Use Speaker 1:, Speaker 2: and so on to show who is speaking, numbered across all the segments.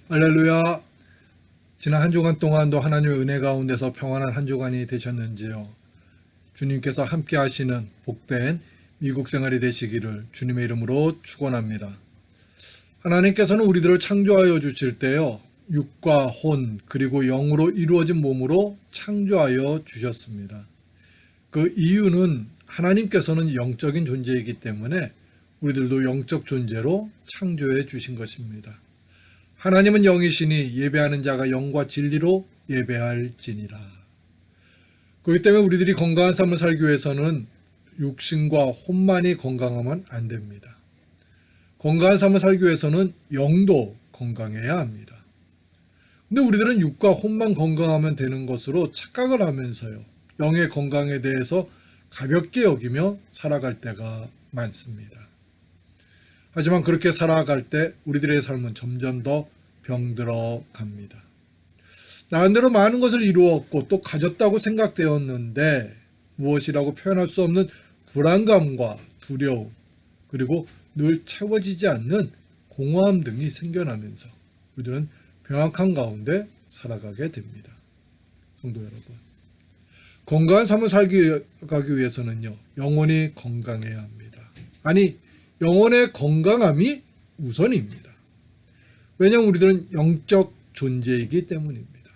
Speaker 1: 할렐루야. 지난 한 주간 동안도 하나님의 은혜 가운데서 평안한 한 주간이 되셨는지요? 주님께서 함께 하시는 복된 미국 생활이 되시기를 주님의 이름으로 축원합니다. 하나님께서는 우리들을 창조하여 주실 때요, 육과 혼 그리고 영으로 이루어진 몸으로 창조하여 주셨습니다. 그 이유는 하나님께서는 영적인 존재이기 때문에 우리들도 영적 존재로 창조해 주신 것입니다. 하나님은 영이시니 예배하는 자가 영과 진리로 예배할지니라. 그렇기 때문에 우리들이 건강한 삶을 살기 위해서는 육신과 혼만이 건강하면 안 됩니다. 건강한 삶을 살기 위해서는 영도 건강해야 합니다. 근데 우리들은 육과 혼만 건강하면 되는 것으로 착각을 하면서요, 영의 건강에 대해서 가볍게 여기며 살아갈 때가 많습니다. 하지만 그렇게 살아갈 때 우리들의 삶은 점점 더 병들어 갑니다. 나름대로 많은 것을 이루었고 또 가졌다고 생각되었는데 무엇이라고 표현할 수 없는 불안감과 두려움, 그리고 늘 채워지지 않는 공허함 등이 생겨나면서 우리들은 병약한 가운데 살아가게 됩니다. 성도 여러분, 건강한 삶을 살기 위해서는요, 영혼이 건강해야 합니다. 아니, 영혼의 건강함이 우선입니다. 왜냐하면 우리들은 영적 존재이기 때문입니다.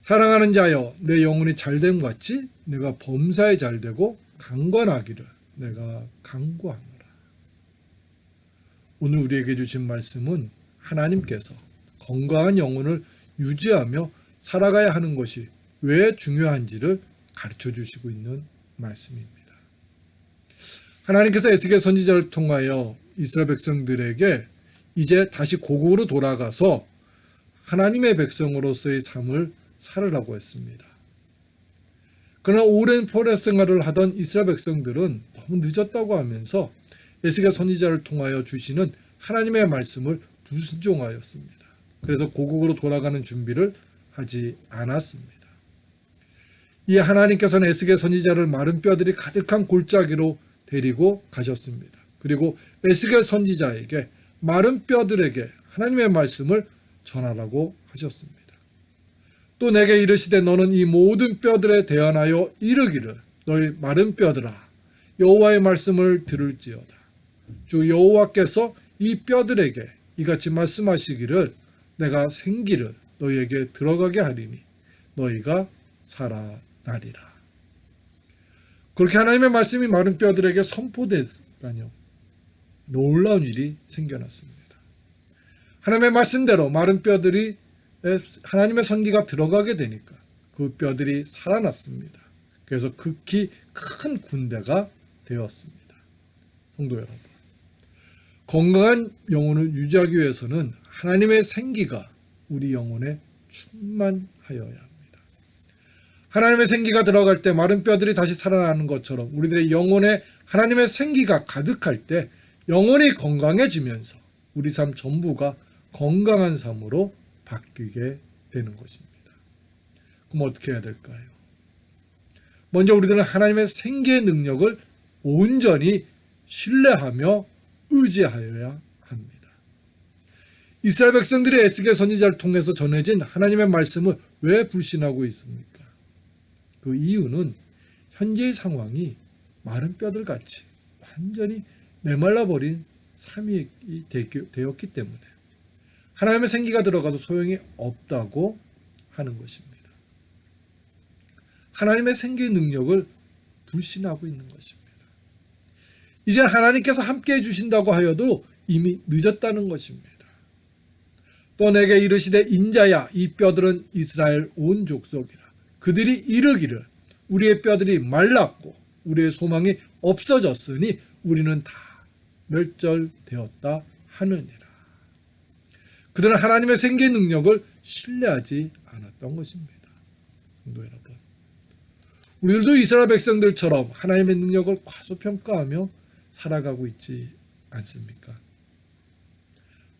Speaker 1: 사랑하는 자여, 내 영혼이 잘됨 같이 내가 범사에 잘되고 강건하기를 내가 간구하노라. 오늘 우리에게 주신 말씀은 하나님께서 건강한 영혼을 유지하며 살아가야 하는 것이 왜 중요한지를 가르쳐 주시고 있는 말씀입니다. 하나님께서 에스겔 선지자를 통하여 이스라엘 백성들에게 이제 다시 고국으로 돌아가서 하나님의 백성으로서의 삶을 살으라고 했습니다. 그러나 오랜 포로 생활을 하던 이스라엘 백성들은 너무 늦었다고 하면서 에스겔 선지자를 통하여 주시는 하나님의 말씀을 불순종하였습니다. 그래서 고국으로 돌아가는 준비를 하지 않았습니다. 이에 하나님께서는 에스겔 선지자를 마른 뼈들이 가득한 골짜기로 데리고 가셨습니다. 그리고 에스겔 선지자에게 마른 뼈들에게 하나님의 말씀을 전하라고 하셨습니다. 또 내게 이르시되 너는 이 모든 뼈들에 대하여 이르기를 너희 마른 뼈들아, 여호와의 말씀을 들을지어다. 주 여호와께서 이 뼈들에게 이같이 말씀하시기를 내가 생기를 너희에게 들어가게 하리니 너희가 살아나리라. 그렇게 하나님의 말씀이 마른 뼈들에게 선포되다니요, 놀라운 일이 생겨났습니다. 하나님의 말씀대로 마른 뼈들이 하나님의 선기가 들어가게 되니까 그 뼈들이 살아났습니다. 그래서 극히 큰 군대가 되었습니다. 성도 여러분, 건강한 영혼을 유지하기 위해서는 하나님의 생기가 우리 영혼에 충만하여야 합니다. 하나님의 생기가 들어갈 때 마른 뼈들이 다시 살아나는 것처럼 우리들의 영혼에 하나님의 생기가 가득할 때 영혼이 건강해지면서 우리 삶 전부가 건강한 삶으로 바뀌게 되는 것입니다. 그럼 어떻게 해야 될까요? 먼저 우리들은 하나님의 생기의 능력을 온전히 신뢰하며 의지하여야 합니다. 이스라엘 백성들이 에스겔 선지자를 통해서 전해진 하나님의 말씀을 왜 불신하고 있습니까? 그 이유는 현재의 상황이 마른 뼈들같이 완전히 메말라버린 삶이 되었기 때문에 하나님의 생기가 들어가도 소용이 없다고 하는 것입니다. 하나님의 생기의 능력을 불신하고 있는 것입니다. 이제 하나님께서 함께해 주신다고 하여도 이미 늦었다는 것입니다. 또 내게 이르시되 인자야, 이 뼈들은 이스라엘 온 족속이라. 그들이 이르기를 우리의 뼈들이 말랐고 우리의 소망이 없어졌으니 우리는 다 멸절되었다 하느니라. 그들은 하나님의 생기의 능력을 신뢰하지 않았던 것입니다. 성도 여러분, 우리들도 이스라엘 백성들처럼 하나님의 능력을 과소평가하며 살아가고 있지 않습니까?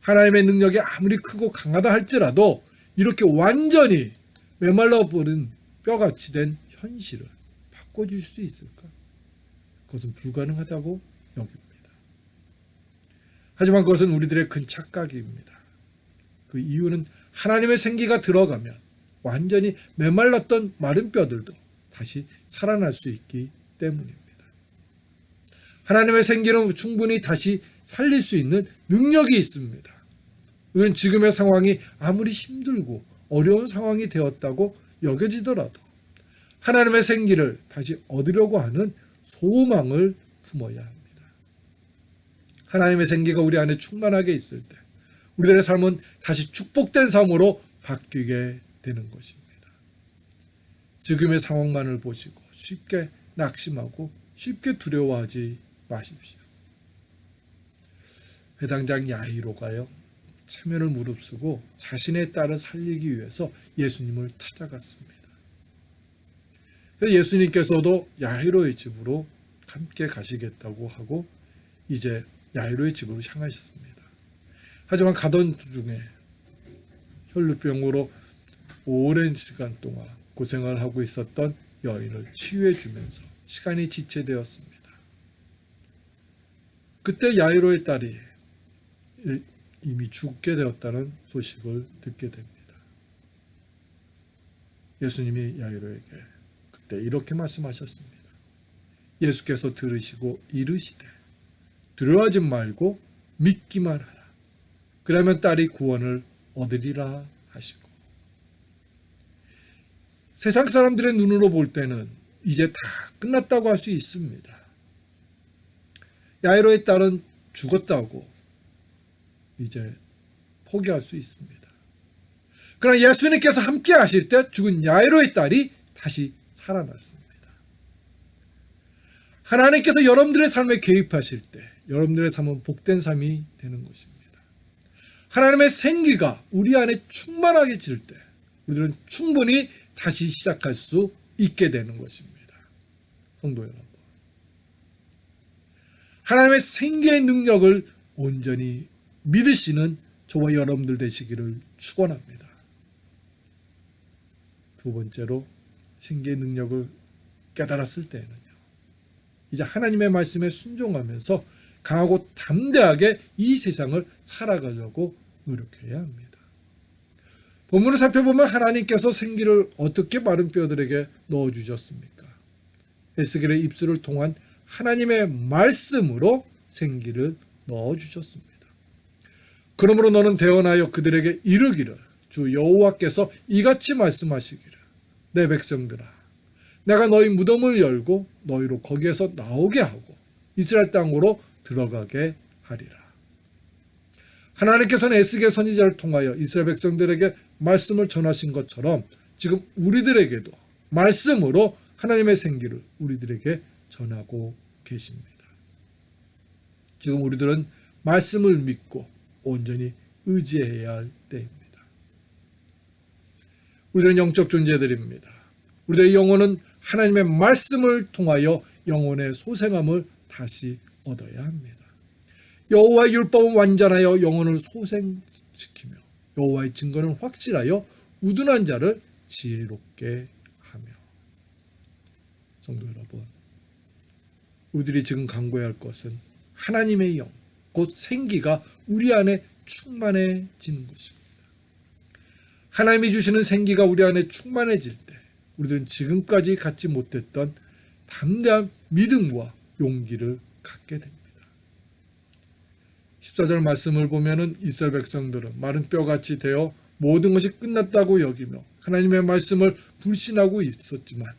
Speaker 1: 하나님의 능력이 아무리 크고 강하다 할지라도 이렇게 완전히 메말라버린 뼈같이 된 현실을 바꿔줄 수 있을까? 그것은 불가능하다고 여깁니다. 하지만 그것은 우리들의 큰 착각입니다. 그 이유는 하나님의 생기가 들어가면 완전히 메말랐던 마른 뼈들도 다시 살아날 수 있기 때문입니다. 하나님의 생기는 충분히 다시 살릴 수 있는 능력이 있습니다. 우리는 지금의 상황이 아무리 힘들고 어려운 상황이 되었다고 여겨지더라도 하나님의 생기를 다시 얻으려고 하는 소망을 품어야 합니다. 하나님의 생기가 우리 안에 충만하게 있을 때 우리들의 삶은 다시 축복된 삶으로 바뀌게 되는 것입니다. 지금의 상황만을 보시고 쉽게 낙심하고 쉽게 두려워하지 마십시오. 회당장 야이로가요, 체면을 무릅쓰고 자신의 딸을 살리기 위해서 예수님을 찾아갔습니다. 그래서 예수님께서도 야이로의 집으로 함께 가시겠다고 하고 이제 야이로의 집으로 향하셨습니다. 하지만 가던 중에 혈루병으로 오랜 시간 동안 고생을 하고 있었던 여인을 치유해 주면서 시간이 지체되었습니다. 그때 야이로의 딸이 이미 죽게 되었다는 소식을 듣게 됩니다. 예수님이 야이로에게 그때 이렇게 말씀하셨습니다. 예수께서 들으시고 이르시되 두려워하지 말고 믿기만 하라. 그러면 딸이 구원을 얻으리라 하시고, 세상 사람들의 눈으로 볼 때는 이제 다 끝났다고 할 수 있습니다. 야이로의 딸은 죽었다고 이제 포기할 수 있습니다. 그러나 예수님께서 함께 하실 때 죽은 야이로의 딸이 다시 살아났습니다. 하나님께서 여러분들의 삶에 개입하실 때 여러분들의 삶은 복된 삶이 되는 것입니다. 하나님의 생기가 우리 안에 충만하게 질 때 우리들은 충분히 다시 시작할 수 있게 되는 것입니다. 성도 여러분, 하나님의 생기의 능력을 온전히 믿으시는 저와 여러분들 되시기를 축원합니다. 두 번째로, 생기의 능력을 깨달았을 때에는요, 이제 하나님의 말씀에 순종하면서 강하고 담대하게 이 세상을 살아가려고 노력해야 합니다. 본문을 살펴보면 하나님께서 생기를 어떻게 마른 뼈들에게 넣어주셨습니까? 에스겔의 입술을 통한 하나님의 말씀으로 생기를 넣어주셨습니다. 그러므로 너는 대언하여 그들에게 이르기를, 주 여호와께서 이같이 말씀하시기를, 내 백성들아, 내가 너희 무덤을 열고 너희로 거기에서 나오게 하고 이스라엘 땅으로 들어가게 하리라. 하나님께서는 에스겔 선지자를 통하여 이스라엘 백성들에게 말씀을 전하신 것처럼 지금 우리들에게도 말씀으로 하나님의 생기를 우리들에게 전하고 계십니다. 지금 우리들은 말씀을 믿고 온전히 의지해야 할 때입니다. 우리들은 영적 존재들입니다. 우리들의 영혼은 하나님의 말씀을 통하여 영혼의 소생함을 다시 얻어야 합니다. 여호와의 율법은 완전하여 영혼을 소생시키며 여호와의 증거는 확실하여 우둔한 자를 지혜롭게 하며. 성도 여러분, 우리들이 지금 간구해야 할 것은 하나님의 영, 곧 생기가 우리 안에 충만해지는 것입니다. 하나님이 주시는 생기가 우리 안에 충만해질 때 우리들은 지금까지 갖지 못했던 담대한 믿음과 용기를 갖게 됩니다. 14절 말씀을 보면은 이스라엘 백성들은 마른 뼈같이 되어 모든 것이 끝났다고 여기며 하나님의 말씀을 불신하고 있었지만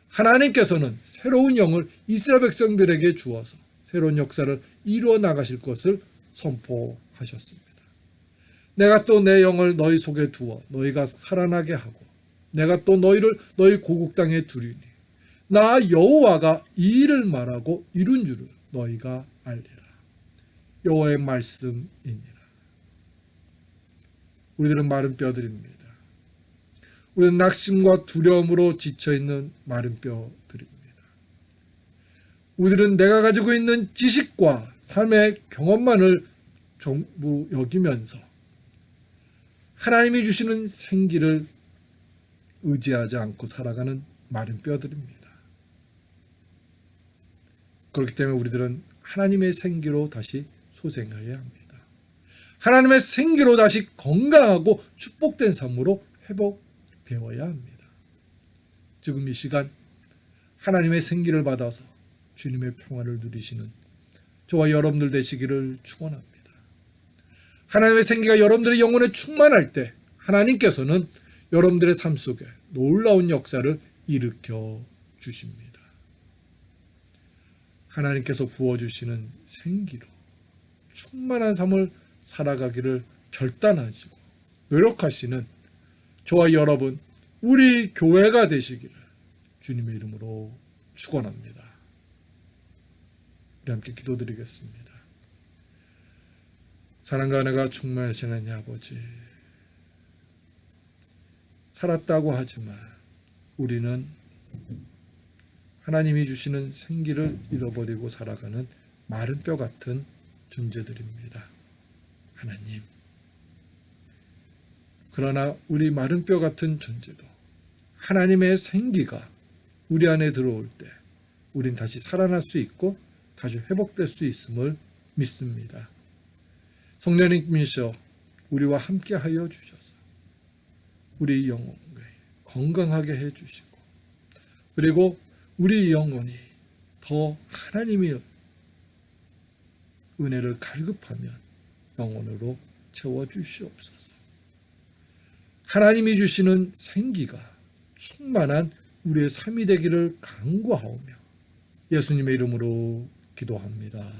Speaker 1: 하나님께서는 새로운 영을 이스라엘 백성들에게 주어서 새로운 역사를 이루어 나가실 것을 선포하셨습니다. 내가 또 내 영을 너희 속에 두어 너희가 살아나게 하고 내가 또 너희를 너희 고국 땅에 두리니 나 여호와가 이 일을 말하고 이룬 줄을 너희가 알리라. 여호와의 말씀이니라. 우리들은 마른 뼈들입니다. 우리는 낙심과 두려움으로 지쳐있는 마른 뼈들입니다. 우리들은 내가 가지고 있는 지식과 삶의 경험만을 전부 여기면서 하나님이 주시는 생기를 의지하지 않고 살아가는 마른 뼈들입니다. 그렇기 때문에 우리들은 하나님의 생기로 다시 소생해야 합니다. 하나님의 생기로 다시 건강하고 축복된 삶으로 회복되어야 합니다. 지금 이 시간 하나님의 생기를 받아서 주님의 평안을 누리시는 저와 여러분들 되시기를 축원합니다. 하나님의 생기가 여러분들의 영혼에 충만할 때 하나님께서는 여러분들의 삶 속에 놀라운 역사를 일으켜 주십니다. 하나님께서 부어주시는 생기로 충만한 삶을 살아가기를 결단하시고 노력하시는 저와 여러분, 우리 교회가 되시기를 주님의 이름으로 축원합니다. 우리 함께 기도드리겠습니다. 사랑과 은혜가 충만하시는 아버지, 살았다고 하지만 우리는 하나님이 주시는 생기를 잃어버리고 살아가는 마른 뼈 같은 존재들입니다. 하나님, 그러나 우리 마른 뼈 같은 존재도 하나님의 생기가 우리 안에 들어올 때 우린 다시 살아날 수 있고 다시 회복될 수 있음을 믿습니다. 성령님이셔 우리와 함께 하여 주셔서 우리 영혼을 건강하게 해주시고 그리고 우리 영혼이 더 하나님의 은혜를 갈급하면 영혼으로 채워주시옵소서. 하나님이 주시는 생기가 충만한 우리의 삶이 되기를 간구하오며 예수님의 이름으로 기도합니다.